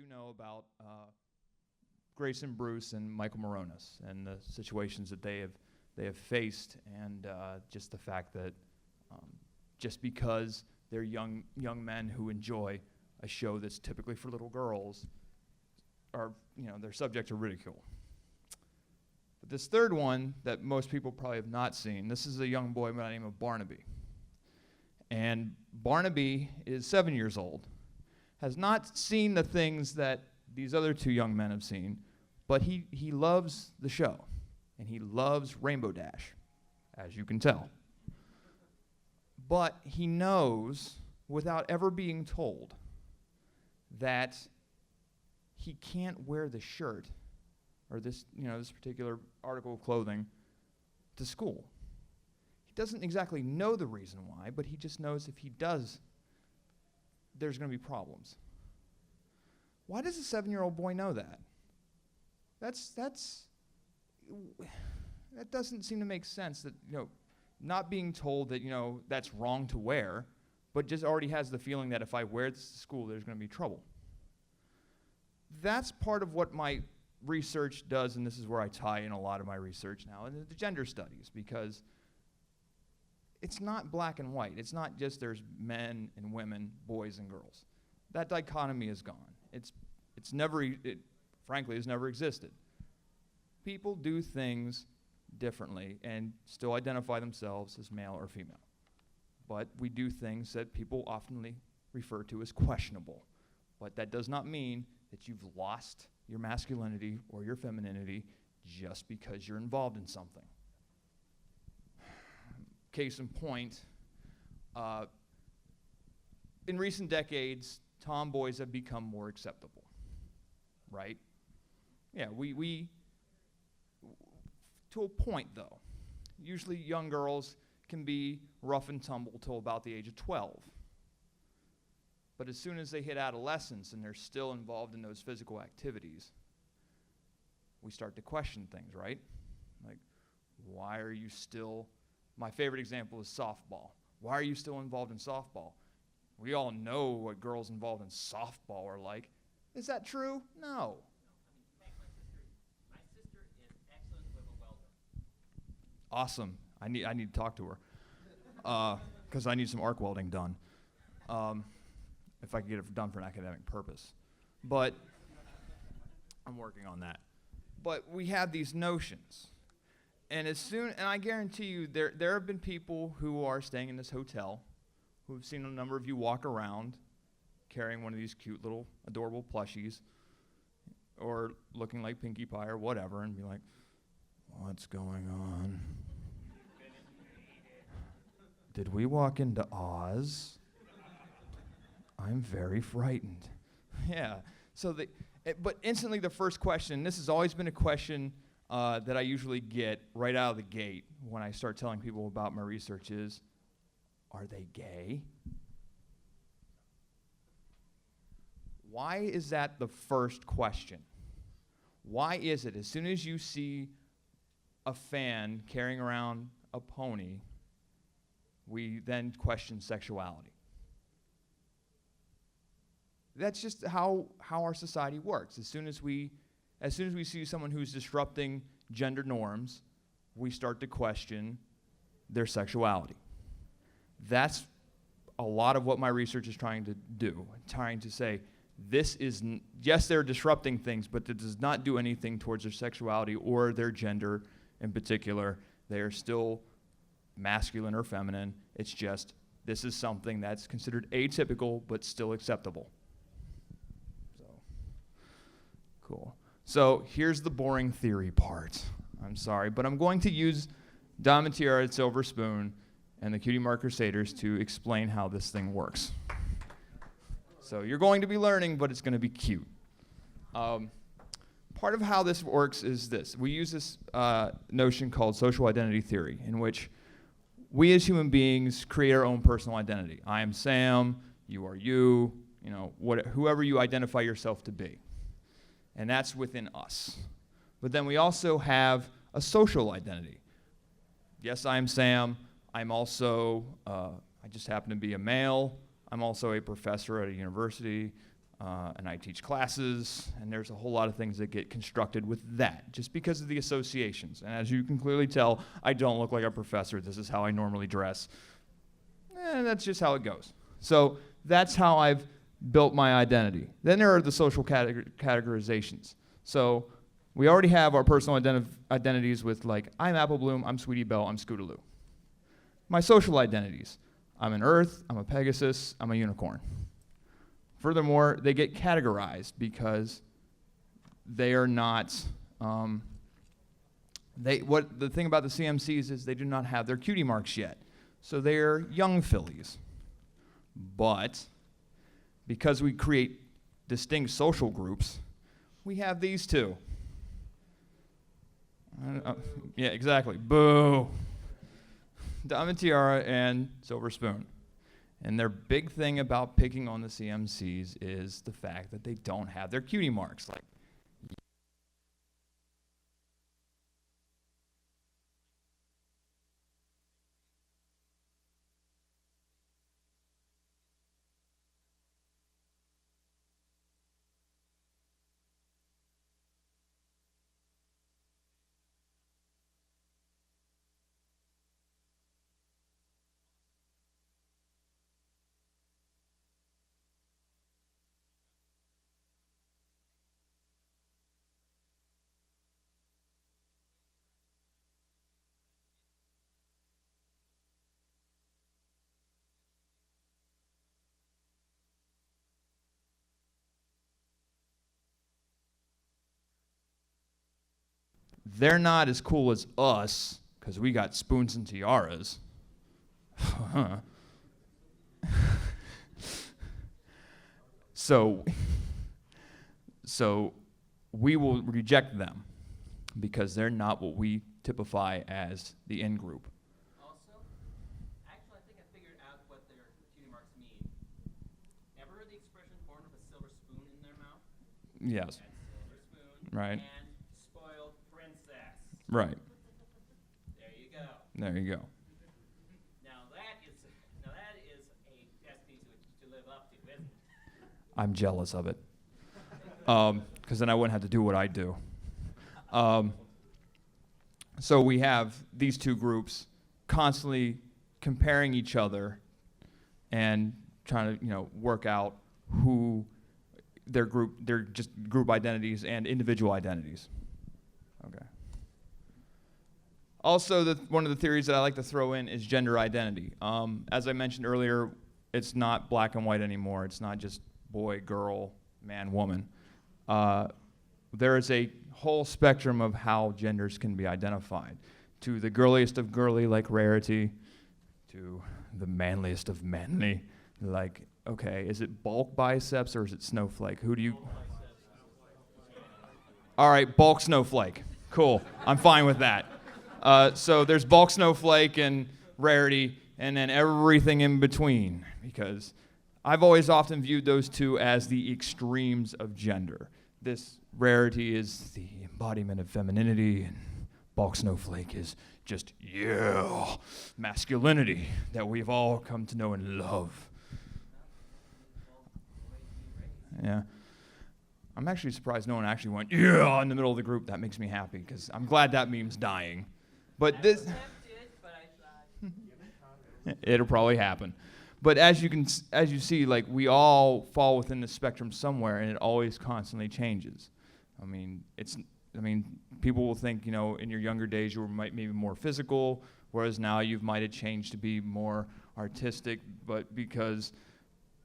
do know about Grayson Bruce and Michael Moronis and the situations that they have faced, and just the fact that just because they're young men who enjoy a show that's typically for little girls, are they're subject to ridicule. But this third one that most people probably have not seen, this is a young boy by the name of Barnaby. And Barnaby is 7 years old, has not seen the things that these other two young men have seen, but he loves the show, and he loves Rainbow Dash, as you can tell. But he knows, without ever being told, that he can't wear the shirt or this particular article of clothing to school. He doesn't exactly know the reason why, but he just knows if he does, there's going to be problems. Why does a 7-year-old boy know that? That doesn't seem to make sense, that not being told that that's wrong to wear, but just already has the feeling that if I wear this to school, there's going to be trouble. That's part of what my research does, and this is where I tie in a lot of my research now, and the gender studies, because it's not black and white. It's not just there's men and women, boys and girls. That dichotomy is gone. It frankly has never existed. People do things differently and still identify themselves as male or female. But we do things that people often refer to as questionable. But that does not mean that you've lost your masculinity or your femininity just because you're involved in something. Case in point, in recent decades, tomboys have become more acceptable, right? Yeah, we to a point though. Usually young girls can be rough and tumble till about the age of 12. But as soon as they hit adolescence and they're still involved in those physical activities, we start to question things, right? Like, why are you still, my favorite example is softball. Why are you still involved in softball? We all know what girls involved in softball are like. Is that true? No. My sister is excellent with a welder. Awesome. I need to talk to her because I need some arc welding done. If I can get it done for an academic purpose. But I'm working on that. But we have these notions. And I guarantee you there have been people who are staying in this hotel who have seen a number of you walk around carrying one of these cute little adorable plushies or looking like Pinkie Pie or whatever and be like, what's going on? Did we walk into Oz? I'm very frightened. Yeah. So but instantly the first question, this has always been a question that I usually get right out of the gate when I start telling people about my research is, are they gay? Why is that the first question? Why is it as soon as you see a fan carrying around a pony, we then question sexuality? That's just how our society works. As soon as we see someone who's disrupting gender norms, we start to question their sexuality. That's a lot of what my research is trying to do, trying to say, yes, they're disrupting things, but it does not do anything towards their sexuality or their gender in particular. They are still masculine or feminine. It's just, this is something that's considered atypical, but still acceptable. Cool. So here's the boring theory part. I'm sorry, but I'm going to use Diamond Tiara at Silver Spoon and the Cutie Mark Crusaders to explain how this thing works. So you're going to be learning, but it's going to be cute. Part of how this works is this. We use this notion called social identity theory, in which we as human beings create our own personal identity. I am Sam, you are you, whoever you identify yourself to be. And that's within us. But then we also have a social identity. Yes, I'm Sam. I'm also, I just happen to be a male. I'm also a professor at a university. and I teach classes, and there's a whole lot of things that get constructed with that, just because of the associations. And as you can clearly tell, I don't look like a professor. This is how I normally dress. And that's just how it goes. So that's how I've built my identity. Then there are the social categorizations. So we already have our personal identities with, like, I'm Apple Bloom, I'm Sweetie Belle, I'm Scootaloo. My social identities: I'm an Earth, I'm a Pegasus, I'm a unicorn. Furthermore, they get categorized because they are not, the thing about the CMCs is they do not have their cutie marks yet. So they're young fillies. But because we create distinct social groups, we have these two. Yeah, exactly. Boo. Diamond Tiara and Silver Spoon. And their big thing about picking on the CMCs is the fact that they don't have their cutie marks. Like, they're not as cool as us because we got spoons and tiaras. So we will reject them because they're not what we typify as the in group. Also, actually, I think I figured out what their cutie marks mean. Ever heard the expression born with a silver spoon in their mouth? Yes. That's silver spoon. Right. And spoiled princess. Right. There you go. There you go. Now that is a destiny to live up to, isn't it? I'm jealous of it. Because then I wouldn't have to do what I do. So we have these two groups constantly comparing each other and trying to, work out who their just group identities and individual identities. Okay. Also, one of the theories that I like to throw in is gender identity. As I mentioned earlier, it's not black and white anymore. It's not just boy, girl, man, woman. There is a whole spectrum of how genders can be identified. To the girliest of girly, like Rarity, to the manliest of manly, like, okay, is it bulk biceps or is it snowflake? Who do you? All right, bulk snowflake. Cool, I'm fine with that. So there's bulk snowflake and Rarity, and then everything in between, because I've always often viewed those two as the extremes of gender. This Rarity is the embodiment of femininity, and bulk snowflake is just, masculinity that we've all come to know and love. Yeah. I'm actually surprised no one actually went, in the middle of the group. That makes me happy, because I'm glad that meme's dying. But this... It'll probably happen. But as you see, like, we all fall within the spectrum somewhere, and it always constantly changes. People will think, in your younger days you were maybe more physical, whereas now you might have changed to be more artistic. But because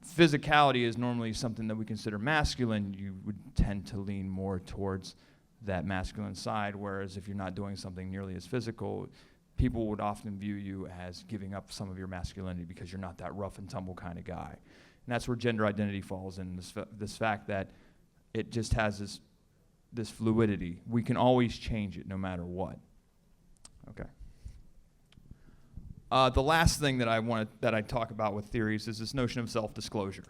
physicality is normally something that we consider masculine, you would tend to lean more towards that masculine side. Whereas if you're not doing something nearly as physical, people would often view you as giving up some of your masculinity because you're not that rough and tumble kind of guy. And that's where gender identity falls in, this fact that it just has this fluidity. We can always change it no matter what. Okay. The last thing that I talk about with theories is this notion of self-disclosure.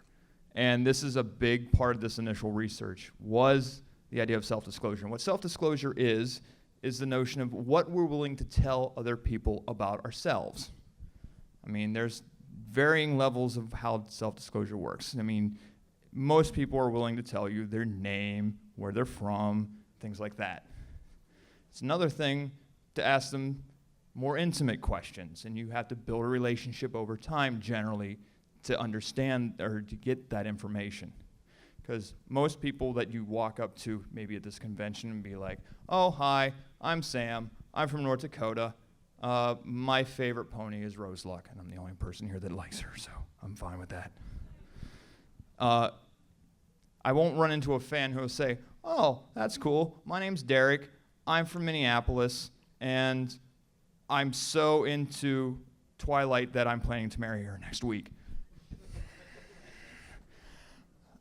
And this is a big part of this initial research, was the idea of self-disclosure. And what self-disclosure is the notion of what we're willing to tell other people about ourselves. There's varying levels of how self-disclosure works. most people are willing to tell you their name, where they're from, things like that. It's another thing to ask them more intimate questions, and you have to build a relationship over time generally to understand or to get that information. Because most people that you walk up to maybe at this convention and be like, oh, hi, I'm Sam, I'm from North Dakota, my favorite pony is Roseluck, and I'm the only person here that likes her, so I'm fine with that. I won't run into a fan who will say, oh, that's cool, my name's Derek, I'm from Minneapolis, and I'm so into Twilight that I'm planning to marry her next week.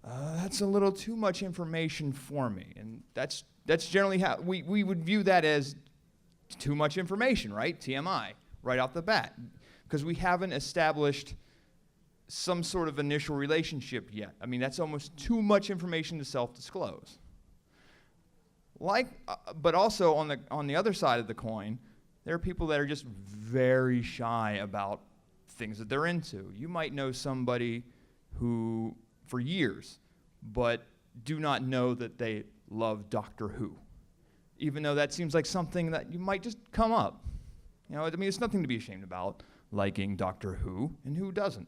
That's a little too much information for me, and that's generally how we would view that as too much information, right? TMI, right off the bat, because we haven't established some sort of initial relationship yet. I mean, that's almost too much information to self-disclose. But also on the other side of the coin, there are people that are just very shy about things that they're into. You might know somebody who, for years, but do not know that they love Doctor Who, even though that seems like something that you might just come up. You know, I mean, it's nothing to be ashamed about, liking Doctor Who, and who doesn't?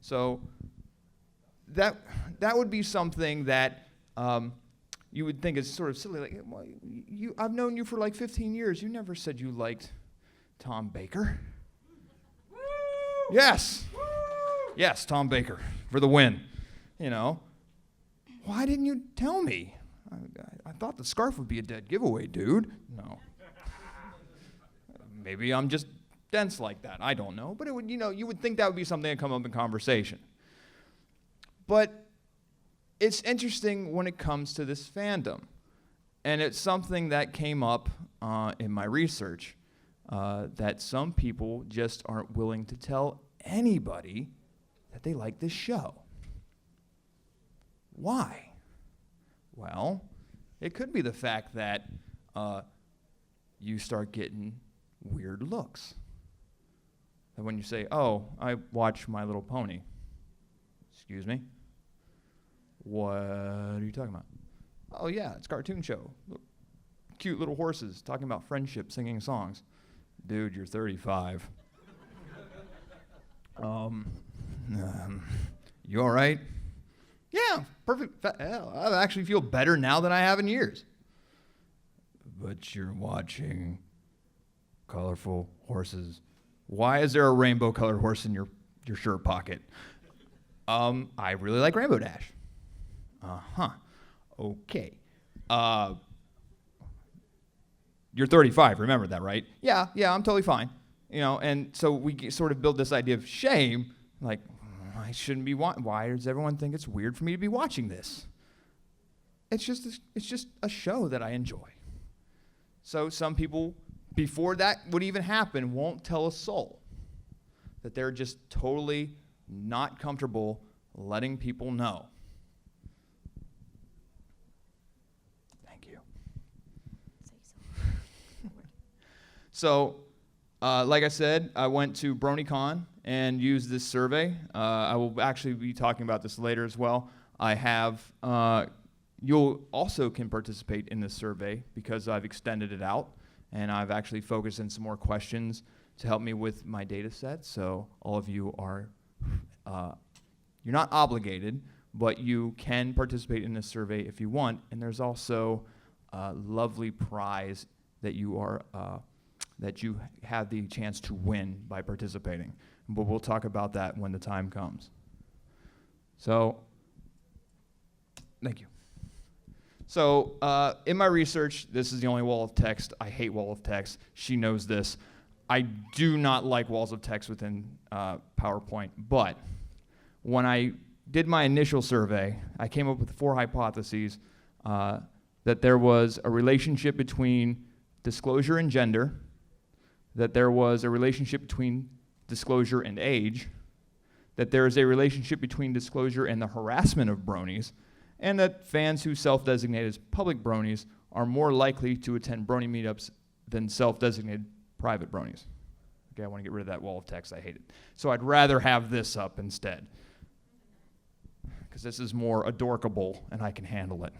So that would be something that you would think is sort of silly. Like, well, I've known you for like 15 years. You never said you liked Tom Baker. Woo! Yes. Woo! Yes, Tom Baker for the win. You know, why didn't you tell me? I thought the scarf would be a dead giveaway, dude. No. Maybe I'm just dense like that. I don't know. But it would, you would think that would be something that come up in conversation. But it's interesting when it comes to this fandom. And it's something that came up in my research, that some people just aren't willing to tell anybody that they like this show. Why? Well, it could be the fact that you start getting weird looks. And when you say, oh, I watch My Little Pony. Excuse me? What are you talking about? Oh, yeah, it's a cartoon show. Cute little horses talking about friendship, singing songs. Dude, you're 35. You all right? Yeah, perfect. I actually feel better now than I have in years. But you're watching colorful horses. Why is there a rainbow-colored horse in your shirt pocket? I really like Rainbow Dash. Uh-huh. Okay. You're 35, remember that, right? Yeah, I'm totally fine. And so we sort of build this idea of shame, like, I shouldn't be why does everyone think it's weird for me to be watching this? It's just a show that I enjoy. So some people, before that would even happen, won't tell a soul that they're just totally not comfortable letting people know. Thank you. So, like I said, I went to BronyCon and used this survey. I will actually be talking about this later as well. I have, you'll also can participate in this survey because I've extended it out and I've actually focused in some more questions to help me with my data set. So all of you are, you're not obligated, but you can participate in this survey if you want. And there's also a lovely prize that you are, that you have the chance to win by participating. But we'll talk about that when the time comes. So, thank you. So, in my research, this is the only wall of text. I hate wall of text. She knows this. I do not like walls of text within PowerPoint. But when I did my initial survey, I came up with 4 hypotheses that there was a relationship between disclosure and gender, that there was a relationship between disclosure and age, that there is a relationship between disclosure and the harassment of bronies, and that fans who self-designate as public bronies are more likely to attend brony meetups than self-designated private bronies. Okay, I want to get rid of that wall of text. I hate it. So I'd rather have this up instead. because this is more adorkable and I can handle it.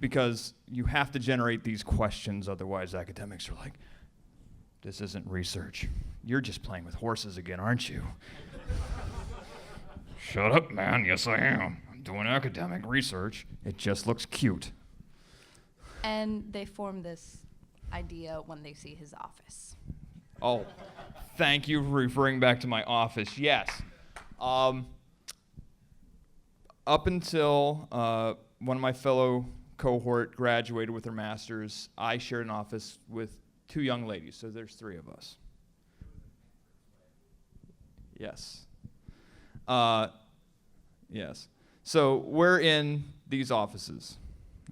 Because you have to generate these questions, otherwise academics are like, this isn't research. You're just playing with horses again, aren't you? Shut up, man. Yes, I am. I'm doing academic research. It just looks cute. And they form this idea when they see his office. Oh, thank you for referring back to my office. Yes. Up until one of my fellow cohort graduated with their master's, I shared an office with 2 young ladies, so there's 3 of us. Yes. Yes. So we're in these offices,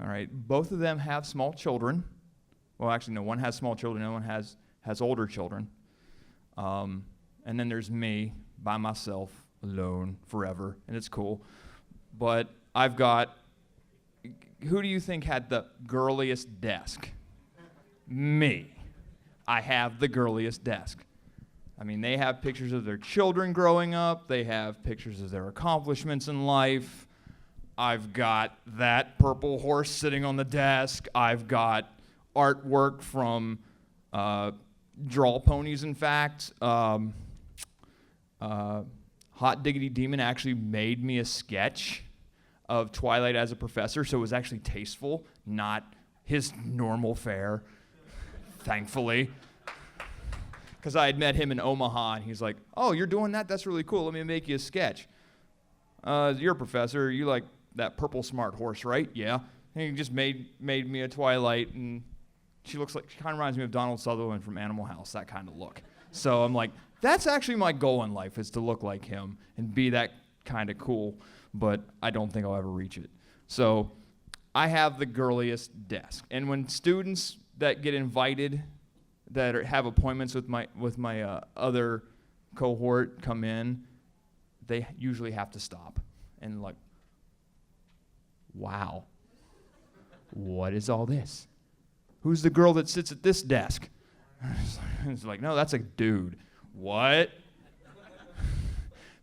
all right? Both of them have small children. Well, actually, no, one has small children, no one has older children. And then there's me by myself, alone, forever, and it's cool. But I've got, who do you think had the girliest desk? Me. I have the girliest desk. I mean, they have pictures of their children growing up. They have pictures of their accomplishments in life. I've got that purple horse sitting on the desk. I've got artwork from Draw Ponies, in fact. Hot Diggity Demon actually made me a sketch of Twilight as a professor, so it was actually tasteful, not his normal fare, thankfully. Because I had met him in Omaha, and he's like, oh, you're doing that? That's really cool. Let me make you a sketch. You're a professor. You like that purple smart horse, right? Yeah. And he just made me a Twilight, and she kind of reminds me of Donald Sutherland from Animal House, that kind of look. So I'm like, that's actually my goal in life, is to look like him and be that kind of cool, but I don't think I'll ever reach it. So I have the girliest desk. And when students that get invited, that have appointments with my other cohort come in, they usually have to stop and like, wow, what is all this? Who's the girl that sits at this desk? It's like, no, that's a dude. What?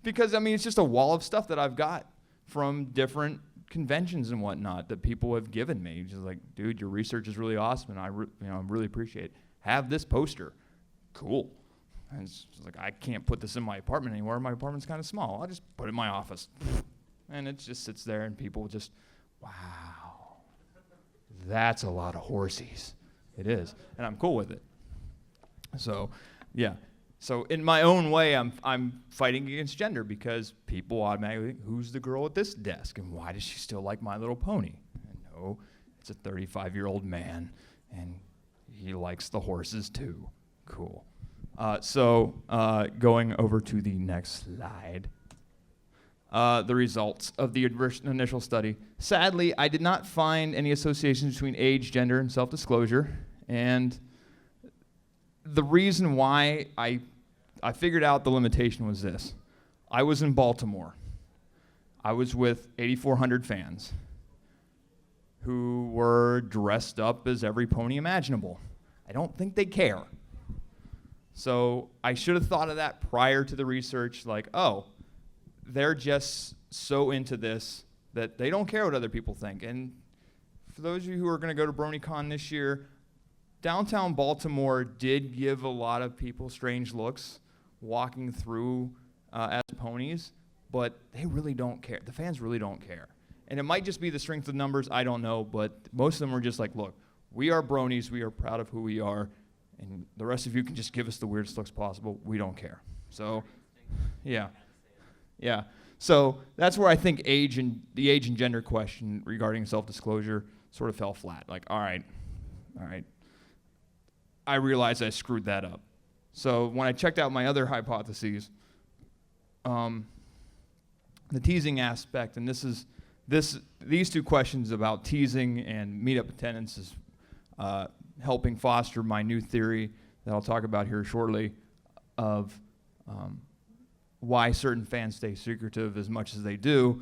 Because, I mean, it's just a wall of stuff that I've got from different conventions and whatnot that people have given me. Just like, dude, your research is really awesome, and I really appreciate it. Have this poster. Cool. And it's like, I can't put this in my apartment anymore. My apartment's kind of small. I'll just put it in my office. And it just sits there, and people just, wow, that's a lot of horsies. It is. And I'm cool with it. So, yeah. So in my own way, I'm fighting against gender, because people automatically think, who's the girl at this desk, and why does she still like My Little Pony? And no, it's a 35-year-old man, and he likes the horses too. Cool. So going over to the next slide. The results of the initial study. Sadly, I did not find any associations between age, gender, and self-disclosure. And the reason why I figured out the limitation was this. I was in Baltimore. I was with 8,400 fans who were dressed up as every pony imaginable. I don't think they care. So I should have thought of that prior to the research, like, oh, they're just so into this that they don't care what other people think. And for those of you who are going to go to BronyCon this year, downtown Baltimore did give a lot of people strange looks walking through as ponies, but they really don't care. The fans really don't care. And it might just be the strength of numbers, I don't know, but most of them are just like, look, we are Bronies, we are proud of who we are, and the rest of you can just give us the weirdest looks possible. We don't care. So, yeah. Yeah. So that's where I think the age and gender question regarding self-disclosure sort of fell flat. Like, all right. I realized I screwed that up. So when I checked out my other hypotheses, the teasing aspect, and these 2 questions about teasing and meetup attendance is helping foster my new theory that I'll talk about here shortly of why certain fans stay secretive as much as they do,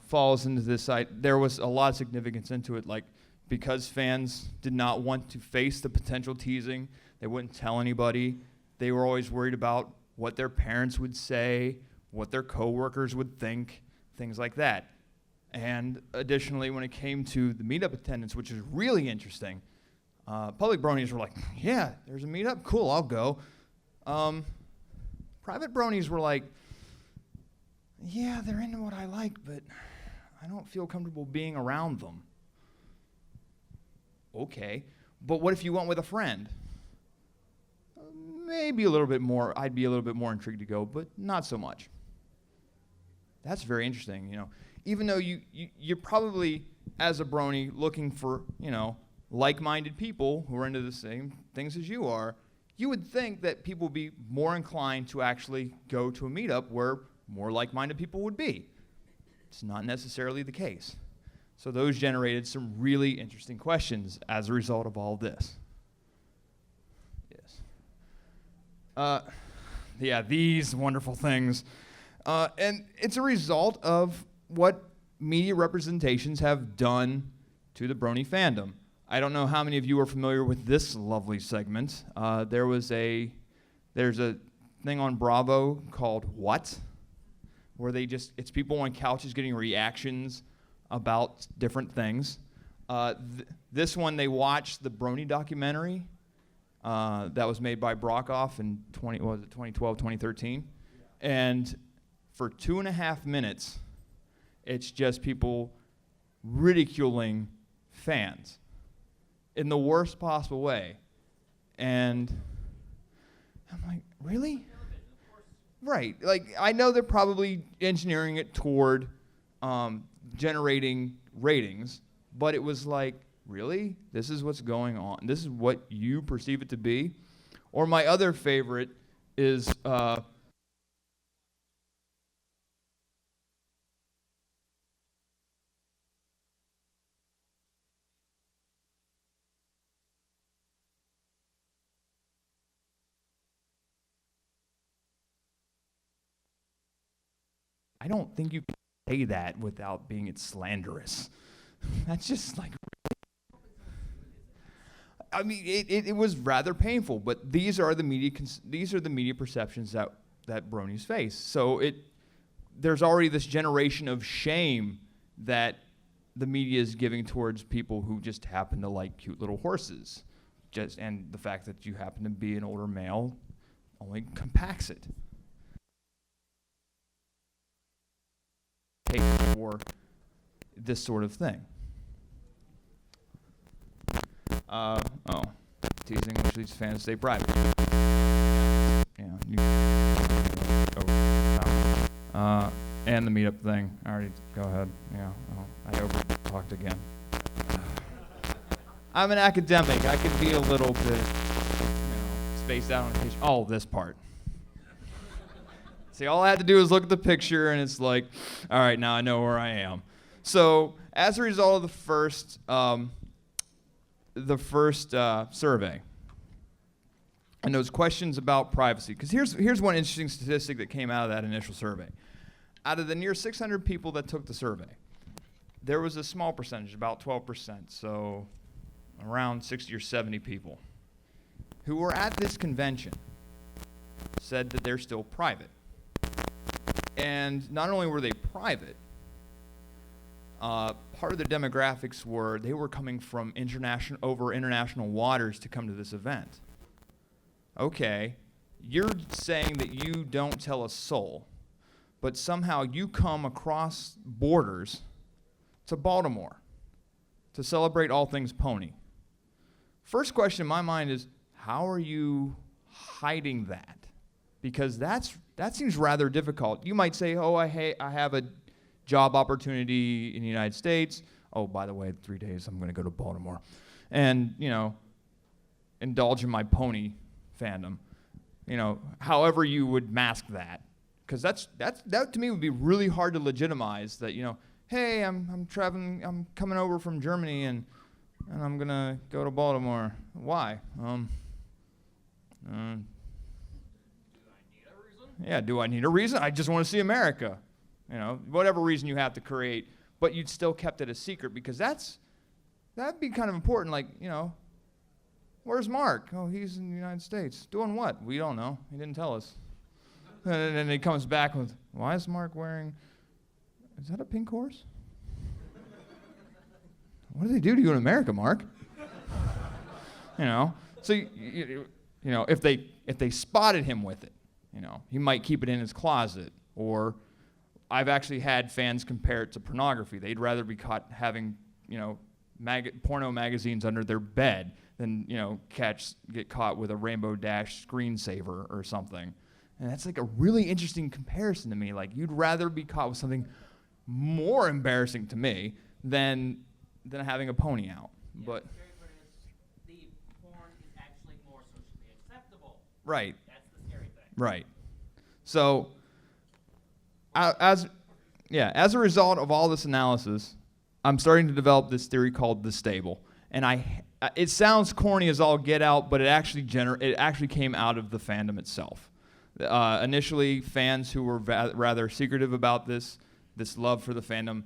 falls into this side. There was a lot of significance into it, like because fans did not want to face the potential teasing, they wouldn't tell anybody. They were always worried about what their parents would say, what their coworkers would think, things like that. And additionally, when it came to the meetup attendance, which is really interesting, public bronies were like, yeah, there's a meetup, cool, I'll go. Private bronies were like, yeah, they're into what I like, but I don't feel comfortable being around them. Okay, but what if you went with a friend? Maybe a little bit more, I'd be a little bit more intrigued to go, but not so much. That's very interesting, you know. Even though you're probably, as a brony, looking for, you know, like-minded people who are into the same things as you are, you would think that people would be more inclined to actually go to a meetup where more like-minded people would be. It's not necessarily the case. So those generated some really interesting questions as a result of all this. Yes. Yeah, these wonderful things. And it's a result of what media representations have done to the Brony fandom. I don't know how many of you are familiar with this lovely segment. There's a thing on Bravo called What? Where it's people on couches getting reactions about different things. This one, they watched the Brony documentary that was made by Brokoff in 2012, 2013. Yeah. And for 2.5 minutes, it's just people ridiculing fans in the worst possible way. And I'm like, really? Right. Like, I know they're probably engineering it toward generating ratings, but it was like, really? This is what's going on? This is what you perceive it to be? Or my other favorite is I don't think you can say that without being slanderous. That's just like, I mean, it was rather painful, but these are the media perceptions that bronies face. So there's already this generation of shame that the media is giving towards people who just happen to like cute little horses. And the fact that you happen to be an older male only compacts it. For this sort of thing. Teasing, which leads fans stay private. Yeah. And the meetup thing. I already, go ahead. Yeah. I over-talked again. I'm an academic. I could be a little bit, spaced out on occasion. Oh, this part. See, all I had to do is look at the picture, and it's like, all right, now I know where I am. So, as a result of the first survey, and those questions about privacy, because here's one interesting statistic that came out of that initial survey. Out of the near 600 people that took the survey, there was a small percentage, about 12%, so around 60 or 70 people, who were at this convention, said that they're still private. And not only were they private, part of their demographics were they were coming from international waters to come to this event. Okay, you're saying that you don't tell a soul, but somehow you come across borders to Baltimore to celebrate all things pony. First question in my mind is, how are you hiding that? Because that seems rather difficult. You might say, oh, I have a job opportunity in the United States. Oh, by the way, 3 days I'm going to go to Baltimore. And, indulge in my pony fandom. However you would mask that. Because that to me would be really hard to legitimize that, hey, I'm traveling, I'm coming over from Germany and I'm going to go to Baltimore. Why? Yeah, do I need a reason? I just want to see America. Whatever reason you have to create, but you'd still kept it a secret because that'd be kind of important. Like, where's Mark? Oh, he's in the United States. Doing what? We don't know. He didn't tell us. And then he comes back with, why is Mark wearing, is that a pink horse? What do they do to you in America, Mark? You know, so you know, if they spotted him with it, you know, he might keep it in his closet. Or I've actually had fans compare it to pornography. They'd rather be caught having, you know, porno magazines under their bed than, you know, get caught with a Rainbow Dash screensaver or something. And that's like a really interesting comparison to me. Like, you'd rather be caught with something more embarrassing to me than having a pony out. Yeah, But the scary part is the porn is actually more socially acceptable. right, That's the scary thing. right. So as a result of all this analysis, I'm starting to develop this theory called the stable. And it sounds corny as all get out, but it actually came out of the fandom itself. Initially, fans who were rather secretive about this love for the fandom,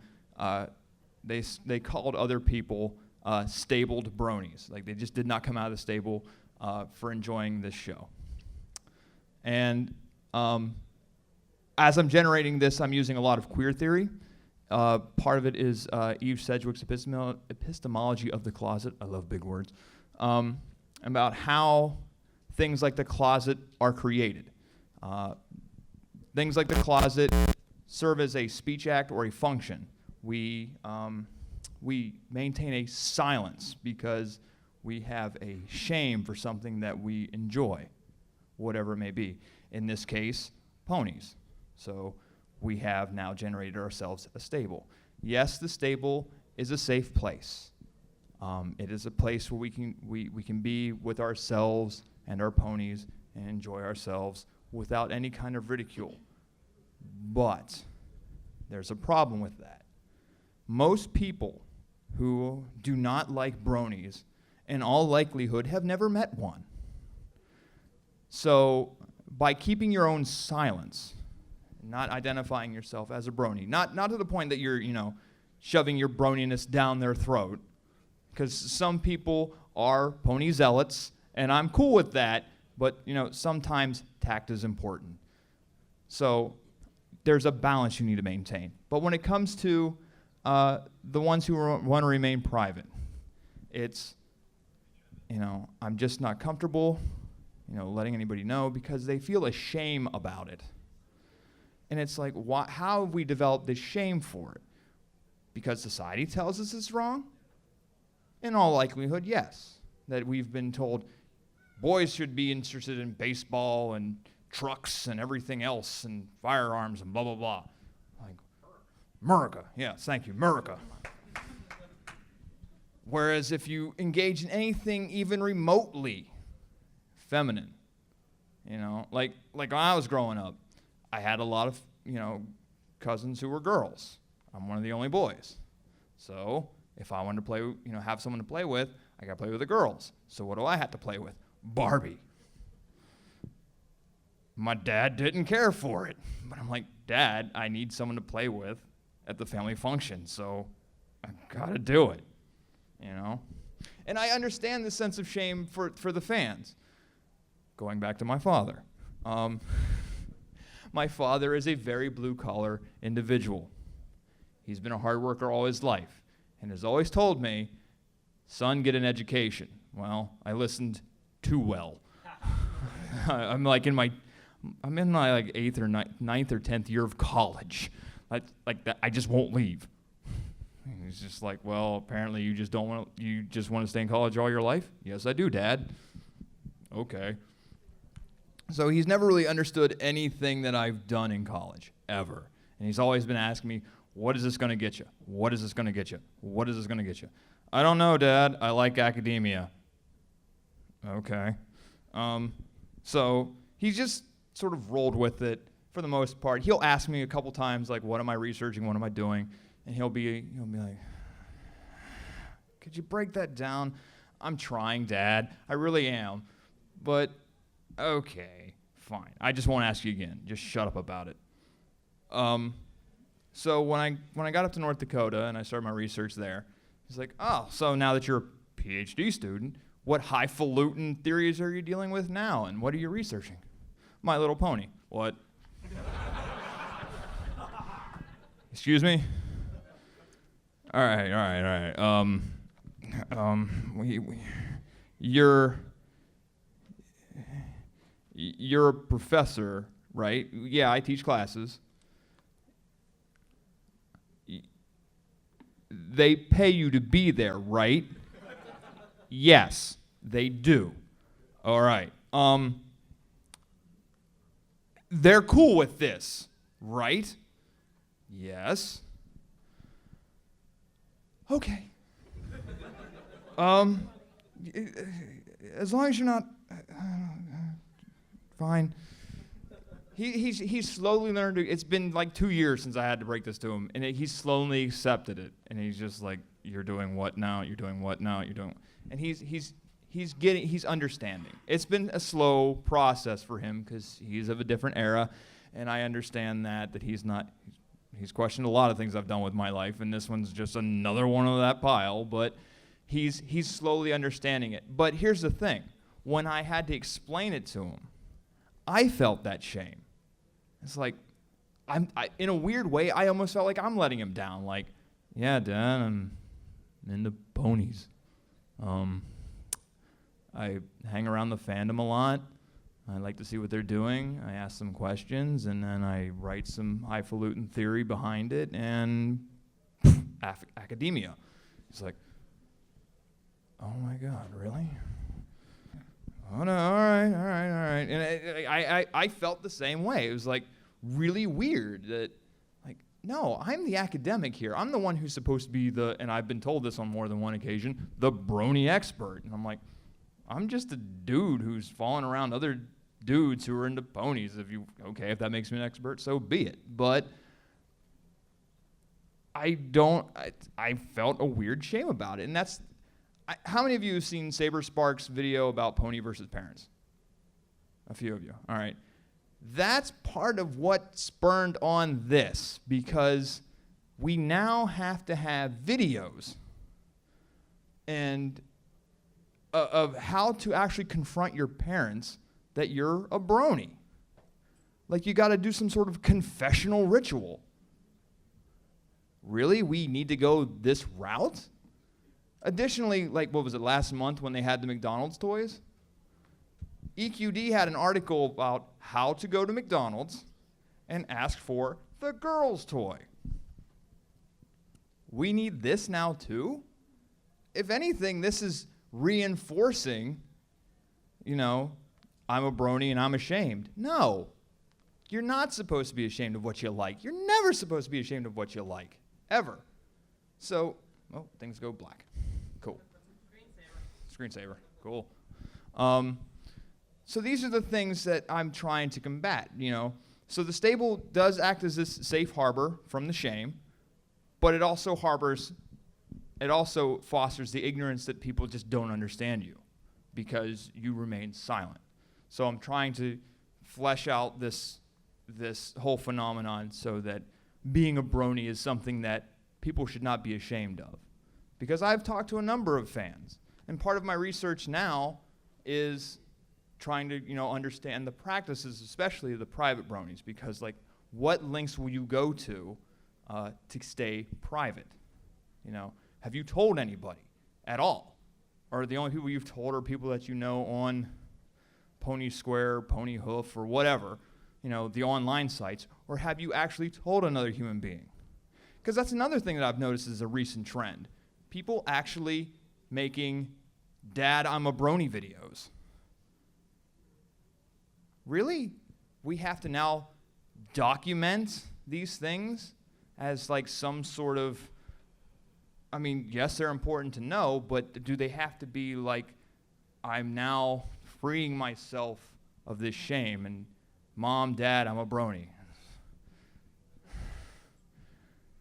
they called other people stabled bronies. Like, they just did not come out of the stable for enjoying this show. And as I'm generating this, I'm using a lot of queer theory. Part of it is Eve Sedgwick's epistemology of the closet. I love big words. About how things like the closet are created. Things like the closet serve as a speech act or a function. We maintain a silence because we have a shame for something that we enjoy, whatever it may be. In this case, ponies. So we have now generated ourselves a stable. Yes, the stable is a safe place. It is a place where we can be with ourselves and our ponies and enjoy ourselves without any kind of ridicule. But there's a problem with that. Most people who do not like bronies, in all likelihood, have never met one. So by keeping your own silence, not identifying yourself as a brony, not to the point that you're, you know, shoving your broniness down their throat, because some people are pony zealots, and I'm cool with that, but, you know, sometimes tact is important. So there's a balance you need to maintain. But when it comes to the ones who want to remain private, it's, you know, I'm just not comfortable, you know, letting anybody know because they feel a shame about it. And it's like, how have we developed this shame for it? Because society tells us it's wrong? In all likelihood, yes. That we've been told boys should be interested in baseball and trucks and everything else and firearms and blah, blah, blah. Like, America. Yes, thank you, America. Whereas if you engage in anything even remotely feminine, you know, like when I was growing up, I had a lot of, you know, cousins who were girls. I'm one of the only boys. So if I wanted to play, you know, have someone to play with, I got to play with the girls. So what do I have to play with? Barbie. My dad didn't care for it. But I'm like, Dad, I need someone to play with at the family function, so I got to do it, you know? And I understand the sense of shame for the fans. Going back to my father. My father is a very blue-collar individual. He's been a hard worker all his life and has always told me, son, get an education. Well, I listened too well. I'm in my like 8th or 9th or 10th year of college. I just won't leave. And he's just like, well, apparently you just want to stay in college all your life? Yes, I do, Dad. Okay. So he's never really understood anything that I've done in college, ever. And he's always been asking me, what is this going to get you? What is this going to get you? What is this going to get you? I don't know, Dad. I like academia. Okay. So he's just sort of rolled with it for the most part. He'll ask me a couple times, like, what am I researching? What am I doing? And he'll be like, could you break that down? I'm trying, Dad. I really am. But okay, fine. I just won't ask you again. Just shut up about it. So when I got up to North Dakota and I started my research there, he's like, oh, so now that you're a PhD student, what highfalutin theories are you dealing with now, and what are you researching? My Little Pony. What? Excuse me? All right. You're a professor, right? Yeah, I teach classes. They pay you to be there, right? Yes, they do. All right. They're cool with this, right? Yes. Okay. As long as you're not fine. He's slowly learned to. It's been like 2 years since I had to break this to him, and he's slowly accepted it. And he's just like, "You're doing what now? You're doing what now? You're doing." And he's understanding. It's been a slow process for him because he's of a different era, and I understand that he's not. He's questioned a lot of things I've done with my life, and this one's just another one of that pile. But he's slowly understanding it. But here's the thing: when I had to explain it to him, I felt that shame. It's like, in a weird way, I almost felt like I'm letting him down. Like, yeah, Dad, I'm into ponies. I hang around the fandom a lot. I like to see what they're doing. I ask them questions, and then I write some highfalutin theory behind it, and academia. It's like, oh my God, really? Oh no, all right. And I felt the same way. It was like really weird that, like, no, I'm the academic here. I'm the one who's supposed to be and I've been told this on more than one occasion, the Brony expert. And I'm like, I'm just a dude who's falling around other dudes who are into ponies. If that makes me an expert, so be it. But I felt a weird shame about it. And that's, how many of you have seen Saber Sparks' video about pony versus parents? A few of you. All right. That's part of what spurned on this, because we now have to have videos and of how to actually confront your parents that you're a brony. Like, you got to do some sort of confessional ritual. Really? We need to go this route? Additionally, like, what was it, last month when they had the McDonald's toys? EQD had an article about how to go to McDonald's and ask for the girls' toy. We need this now too? If anything, this is reinforcing, I'm a brony and I'm ashamed. No, you're not supposed to be ashamed of what you like. You're never supposed to be ashamed of what you like, ever. So, things go black. Cool. Screensaver. Cool. So these are the things that I'm trying to combat, So the stable does act as this safe harbor from the shame, but it also fosters the ignorance that people just don't understand you because you remain silent. So I'm trying to flesh out this whole phenomenon so that being a brony is something that people should not be ashamed of. Because I've talked to a number of fans, and part of my research now is trying to, understand the practices, especially the private bronies, because, like, what links will you go to stay private? Have you told anybody at all? Or the only people you've told are people that you know on Pony Square, Pony Hoof, or whatever, the online sites? Or have you actually told another human being? Because that's another thing that I've noticed is a recent trend. People actually making "Dad, I'm a brony" videos. Really? We have to now document these things as like some sort of, yes, they're important to know, but do they have to be like, I'm now freeing myself of this shame, and Mom, Dad, I'm a brony.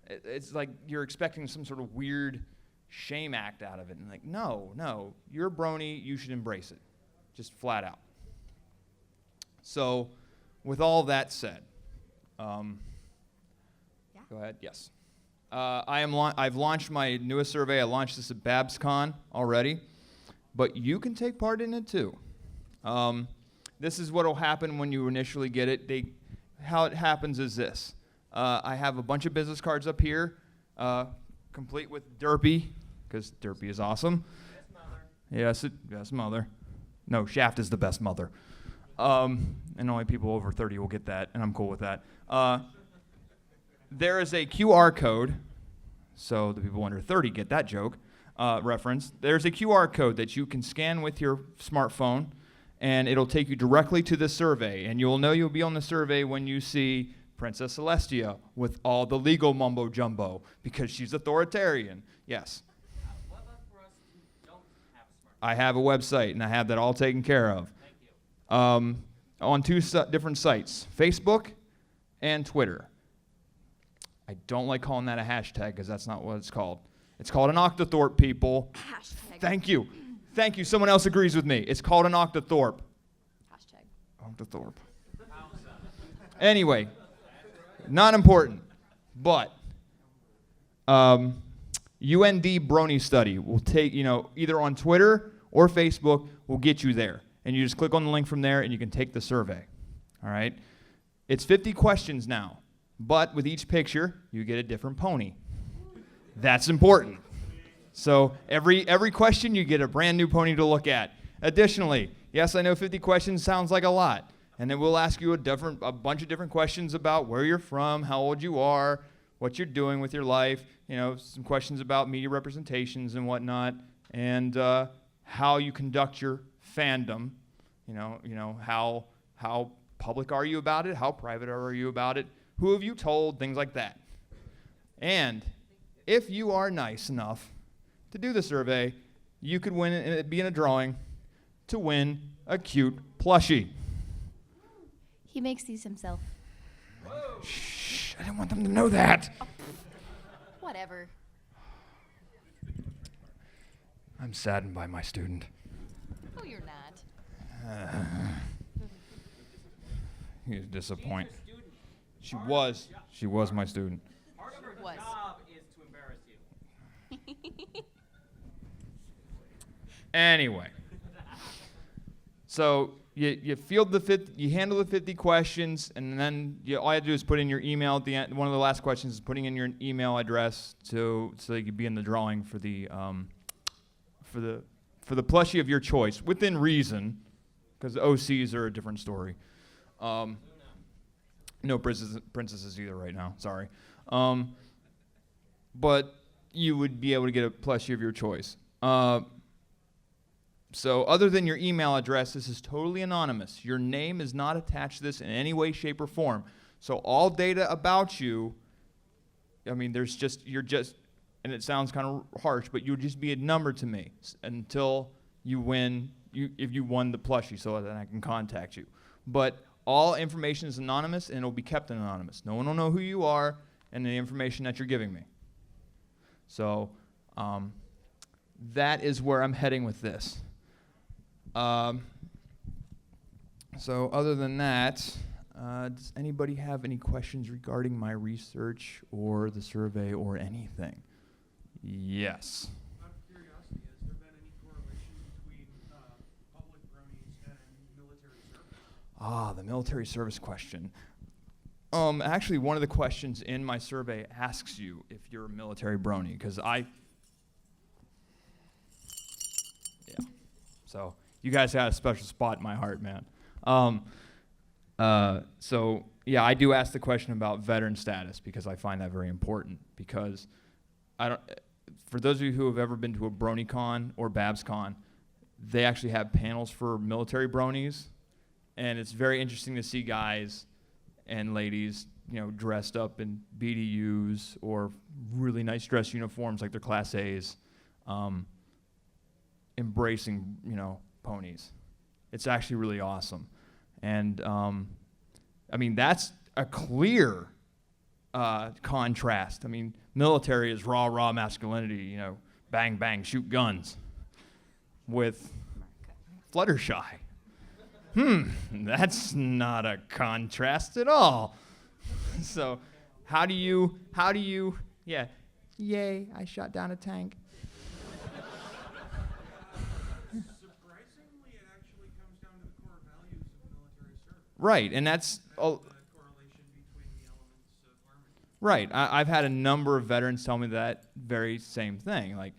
It's like you're expecting some sort of weird shame act out of it. And like, no, you're a brony, you should embrace it. Just flat out. So, with all that said, Go ahead, yes. I've launched my newest survey. I launched this at BabsCon already, but you can take part in it too. This is what will happen when you initially get it. how it happens is this. I have a bunch of business cards up here, complete with Derpy, because Derpy is awesome. Best mother. Yes, best mother. No, Shaft is the best mother. And only people over 30 will get that, and I'm cool with that. There is a QR code, so the people under 30 get that joke reference. There's a QR code that you can scan with your smartphone, and it'll take you directly to the survey. And you'll know you'll be on the survey when you see Princess Celestia with all the legal mumbo jumbo, because she's authoritarian. Yes. What about for us who don't have a smartphone? I have a website, and I have that all taken care of. Thank you. On two different sites, Facebook and Twitter. I don't like calling that a hashtag because that's not what it's called. It's called an octothorpe, people. Hashtag. Thank you. Thank you. Someone else agrees with me. It's called an octothorpe. Hashtag. Octothorpe. Anyway, not important, but UND Brony study will take, either on Twitter or Facebook will get you there. And you just click on the link from there and you can take the survey. All right? It's 50 questions now, but with each picture, you get a different pony. That's important. So every question, you get a brand new pony to look at. Additionally, yes, I know 50 questions sounds like a lot. And then we'll ask you a bunch of different questions about where you're from, how old you are, what you're doing with your life, some questions about media representations and whatnot, and how you conduct your fandom. How public are you about it? How private are you about it? Who have you told? Things like that. And if you are nice enough to do the survey, you could win and be in a drawing to win a cute plushie. He makes these himself. Shh, I didn't want them to know that. Whatever. I'm saddened by my student. Oh, you're not. He's disappointed. She's your student. She was my student. Part of her Was. job is to embarrass you. Anyway, so you field you handle the 50 questions, and then all you have to do is put in your email at the end. One of the last questions is putting in your email address so you can be in the drawing for the plushie of your choice within reason, because OCs are a different story. No princesses either right now. Sorry, but you would be able to get a plushie of your choice. So other than your email address, this is totally anonymous. Your name is not attached to this in any way, shape, or form. So all data about you, you're just, and it sounds kind of harsh, but you'll just be a number to me until you win, if you won the plushie, so that I can contact you. But all information is anonymous, and it will be kept anonymous. No one will know who you are and the information that you're giving me. So that is where I'm heading with this. So other than that, does anybody have any questions regarding my research or the survey or anything? Yes. Out of curiosity, has there been any correlation between public bronies and military service? The military service question. Actually, one of the questions in my survey asks you if you're a military brony, because So you guys got a special spot in my heart, man. So yeah, I do ask the question about veteran status because I find that very important. Because for those of you who have ever been to a BronyCon or BabsCon, they actually have panels for military bronies, and it's very interesting to see guys and ladies, dressed up in BDUs or really nice dress uniforms like their Class A's, embracing, ponies. It's actually really awesome. And, that's a clear contrast. Military is raw masculinity, bang, bang, shoot guns, with Fluttershy. That's not a contrast at all. So how do you, yay, I shot down a tank. Surprisingly, it actually comes down to the core values of military service. Right, and that's, The correlation Right. I've had a number of veterans tell me that very same thing. Like,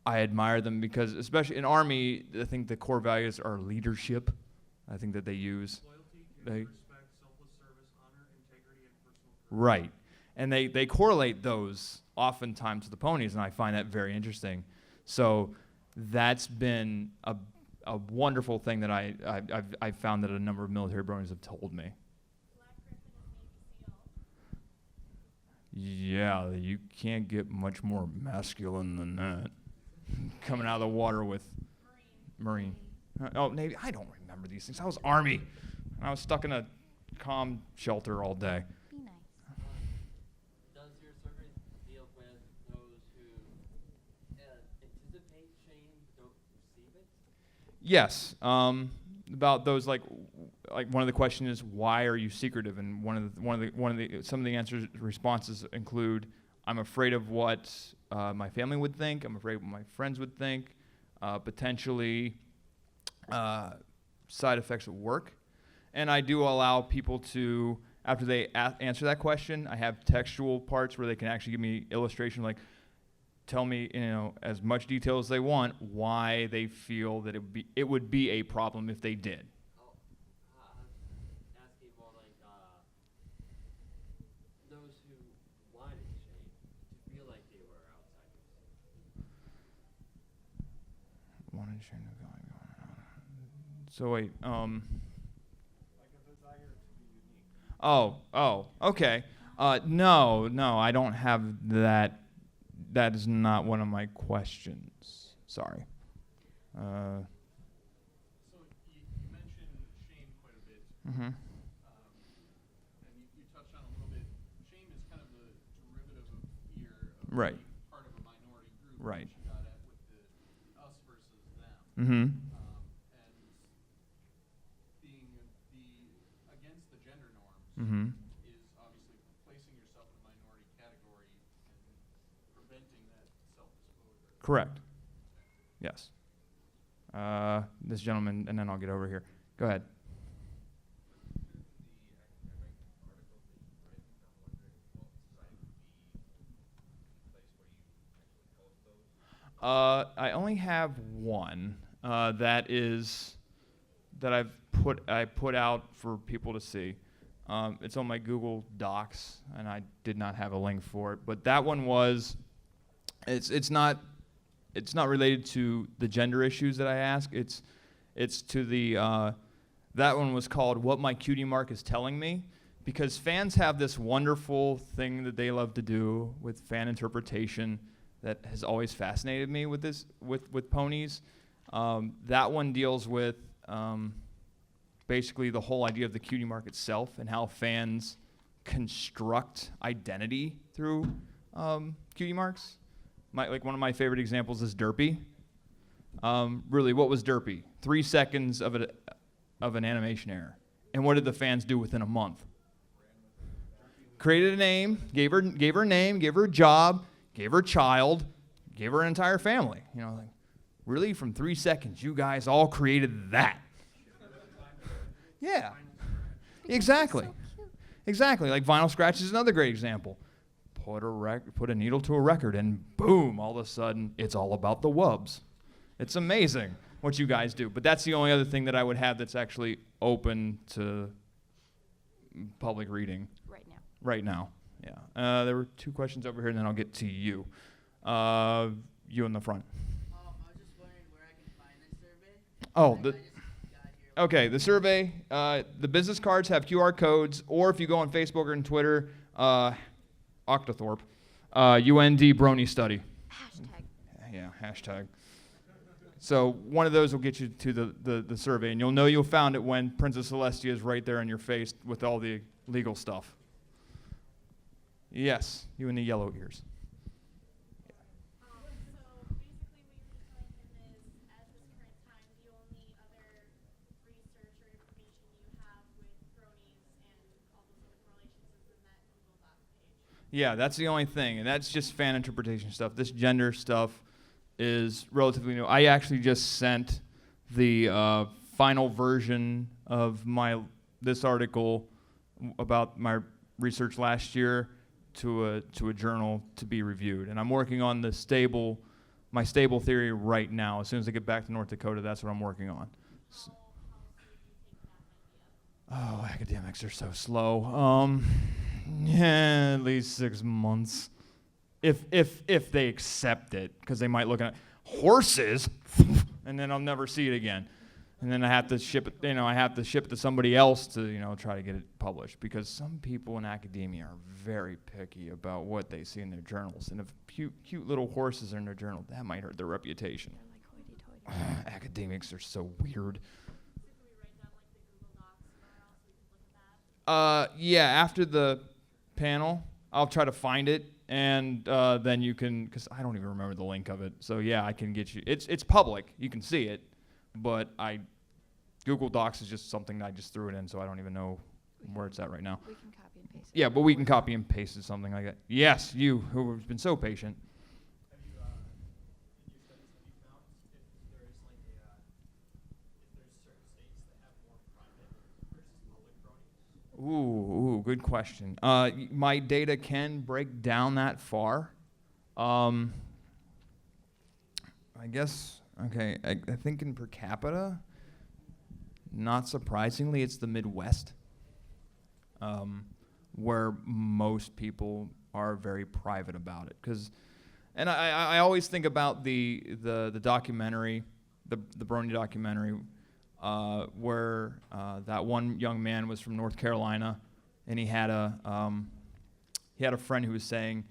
I admire them because, especially in Army, I think the core values are leadership. I think that they use. Loyalty, They- respect, selfless service, honor, integrity, and personal courage. Right. And they correlate those oftentimes to the ponies, and I find that very interesting. So that's been a wonderful thing that I've found that a number of military bronies have told me. Yeah, you can't get much more masculine than that. Coming out of the water with Marine. Oh, Navy. I don't remember these things. I was Army. I was stuck in a comm shelter all day. Be nice. Does your survey deal with those who anticipate shame but don't receive it? Yes. About those, like one of the questions is, why are you secretive? And some of the answers, responses include, I'm afraid of what my family would think. I'm afraid of what my friends would think. Potentially side effects at work. And I do allow people to, after they answer that question, I have textual parts where they can actually give me illustration, like tell me, as much detail as they want, why they feel that it would be a problem if they did. Oh, asking more like those who wanted shame to feel like they were outsiders. So wait, Like a desire to be unique. Oh, okay. No, I don't have that. That is not one of my questions. Sorry. So you mentioned shame quite a bit, Mm-hmm. and you touched on it a little bit. Shame is kind of the derivative of fear of Right. being part of a minority group, Right. which you got at with the us versus them. Mm-hmm. And being against the gender norms Mm-hmm. is obviously placing yourself in a minority category and preventing that self-disclosure. Correct. Yes. This gentleman, and then I'll get over here. Go ahead. I only have one that I put out for people to see. It's on my Google Docs, and I did not have a link for it. But that one was, it's not related to the gender issues that I ask. It's to the that one was called "What My Cutie Mark Is Telling Me," because fans have this wonderful thing that they love to do with fan interpretation that has always fascinated me with ponies. That one deals with basically the whole idea of the cutie mark itself and how fans construct identity through cutie marks. Like one of my favorite examples is Derpy. Really, what was Derpy? 3 seconds of an animation error. And what did the fans do within a month? Created a name, gave her a name, gave her a job, gave her a child, gave her an entire family. Like, really, from 3 seconds, you guys all created that. Yeah, exactly. So cute. Exactly. Like Vinyl Scratch is another great example. Put a needle to a record, and boom, all of a sudden, it's all about the wubs. It's amazing what you guys do. But that's the only other thing that I would have that's actually open to public reading Right now. right now. Yeah. There were 2 questions over here, and then I'll get to you. You in the front. I was just wondering where I can find this survey. Oh, Like, I just got here. okay. The survey, the business cards have QR codes, or if you go on Facebook or on Twitter, Octothorpe, UND Brony study. Hashtag. Yeah, hashtag. So one of those will get you to the survey, and you'll know you found it when Princess Celestia is right there in your face with all the legal stuff. Yes, you and the yellow ears. So basically what you're telling him is, at this current time, the only other research or information you have with Bronies and all those other correlations is in that Google Docs page. Yeah, that's the only thing, and that's just fan interpretation stuff. This gender stuff is relatively new. I actually just sent the final version of this article about my research last year to a journal to be reviewed. And I'm working on my stable theory right now. As soon as I get back to North Dakota, that's what I'm working on. Oh, academics are so slow. Yeah, at least 6 months. If they accept it, because they might look at horses, and then I'll never see it again. And then I have to ship it, I have to ship it to somebody else to, try to get it published. Because some people in academia are very picky about what they see in their journals. And if cute little horses are in their journal, that might hurt their reputation. They're like hoity-toity. Academics are so weird. So can we write down like the Google Docs URL so we can look at that? Yeah, after the panel, I'll try to find it. And then you can, because I don't even remember the link of it. So yeah, I can get you. It's public. You can see it. But Google Docs is just something that I just threw it in, so I don't even know where it's at right now. We can copy and paste it. Yeah, but we can copy and paste it, something like that. Yes, you, who have been so patient. Have you, in your studies, have you found if there's like if there's certain states that have more private versus public bronies? Ooh, good question. My data can break down that far. I guess, okay, I think in per capita, not surprisingly, it's the Midwest, where most people are very private about it. And I always think about the documentary, the Brony documentary, where that one young man was from North Carolina, and he had a friend who was saying,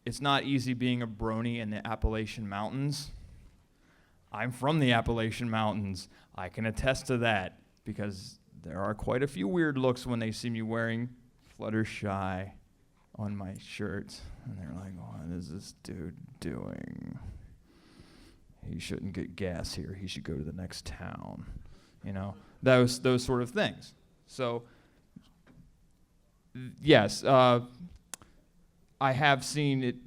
it's not easy being a brony in the Appalachian Mountains. I'm from the Appalachian Mountains. I can attest to that, because there are quite a few weird looks when they see me wearing Fluttershy on my shirt, and they're like, what is this dude doing? He shouldn't get gas here. He should go to the next town. Those sort of things. So, yes, I have seen it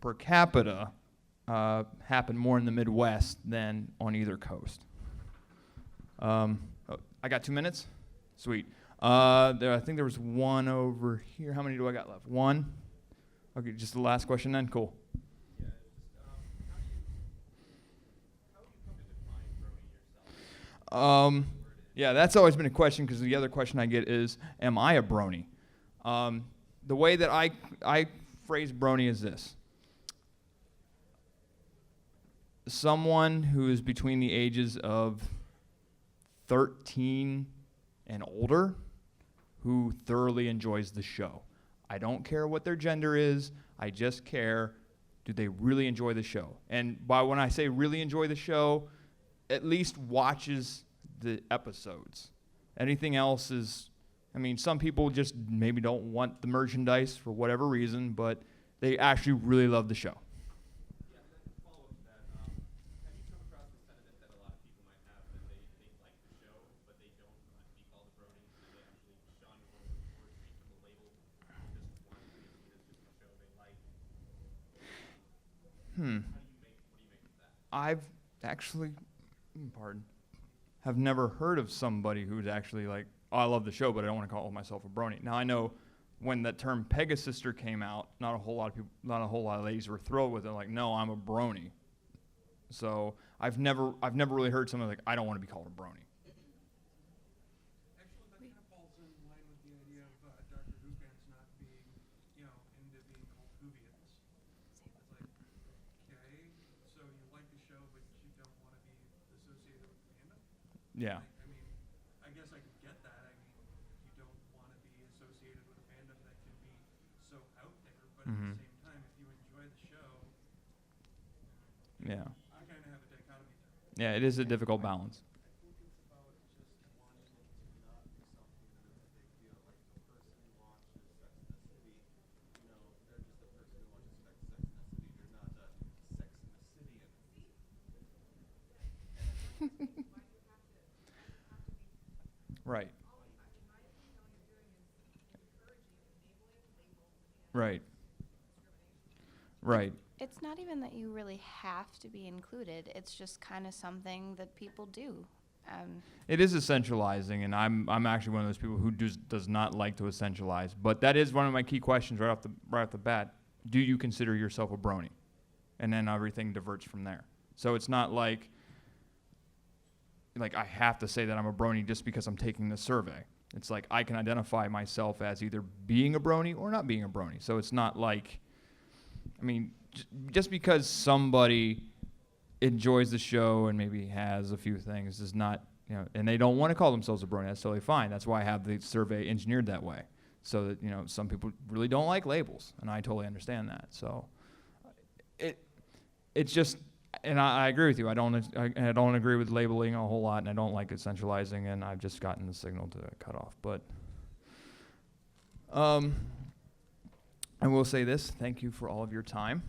per capita happen more in the Midwest than on either coast. I got 2 minutes? Sweet. I think there was one over here. How many do I got left? One? Okay, just the last question then? Cool. Yeah, just how do you come to define brony yourself? Yeah, that's always been a question, because the other question I get is, am I a brony? The way that I phrase brony is this. Someone who is between the ages of 13 and older who thoroughly enjoys the show. I don't care what their gender is. I just care, do they really enjoy the show? And when I say really enjoy the show, at least watches the episodes. Anything else is, some people just maybe don't want the merchandise for whatever reason, but they actually really love the show. Yeah, and then follow up to that. Have you come across the sentiment that a lot of people might have that they like the show, but they don't want to be called a brony, and they actually shun or treat them a label, just want to be seen as just a show they like? What do you make of that? I've actually, have never heard of somebody who's actually like, oh, I love the show, but I don't want to call myself a brony. Now I know when that term Pegasister came out, not a whole lot of ladies were thrilled with it. Like, no, I'm a brony. So I've never really heard someone like, I don't want to be called a brony. Actually, that kind of falls in line with the idea of Dr. Who fans not being, into being called Whovians. It's like, okay, so you like the show, but you don't want to be associated with the fandom? Yeah. I guess I could get that. You don't want to be associated with a fandom that can be so out there, but at the same time, if you enjoy the show, Yeah. I kind of have a dichotomy there. Yeah, it is a difficult balance. I think it's about just wanting it to not be something that is a big deal. Like the person who watches Sex and the City, they're just a person who watches Sex and the City. They're not a Sex and the Cityan. Right. Right. Right. It's not even that you really have to be included. It's just kind of something that people do. It is essentializing, and I'm actually one of those people who does not like to essentialize. But that is one of my key questions right off the bat. Do you consider yourself a brony? And then everything diverts from there. So it's not like I have to say that I'm a brony just because I'm taking the survey. It's like I can identify myself as either being a brony or not being a brony. So it's not like, I mean, just because somebody enjoys the show and maybe has a few things does not, and they don't want to call themselves a brony, that's totally fine. That's why I have the survey engineered that way. So that, some people really don't like labels, and I totally understand that. So it's just, and I agree with you. I don't agree with labeling a whole lot, and I don't like essentializing, and I've just gotten the signal to cut off. But I will say this: thank you for all of your time.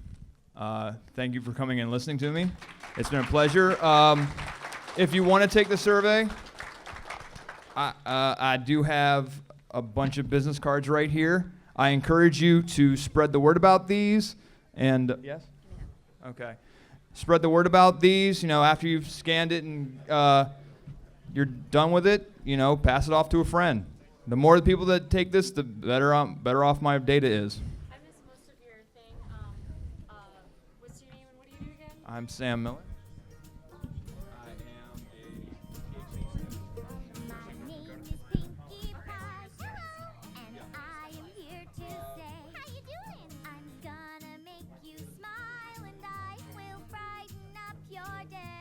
Thank you for coming and listening to me. It's been a pleasure. If you want to take the survey, I do have a bunch of business cards right here. I encourage you to spread the word about these. And yes? Okay. Spread the word about these. After you've scanned it and you're done with it, pass it off to a friend. The more the people that take this, the better off my data is. I missed most of your thing. What's your name and what do you do again? I'm Sam Miller. I am a PhD student. My name is Pinkie Pie. Hello, and I am here to say, how you doing? I'm gonna make you smile, and I will brighten up your day.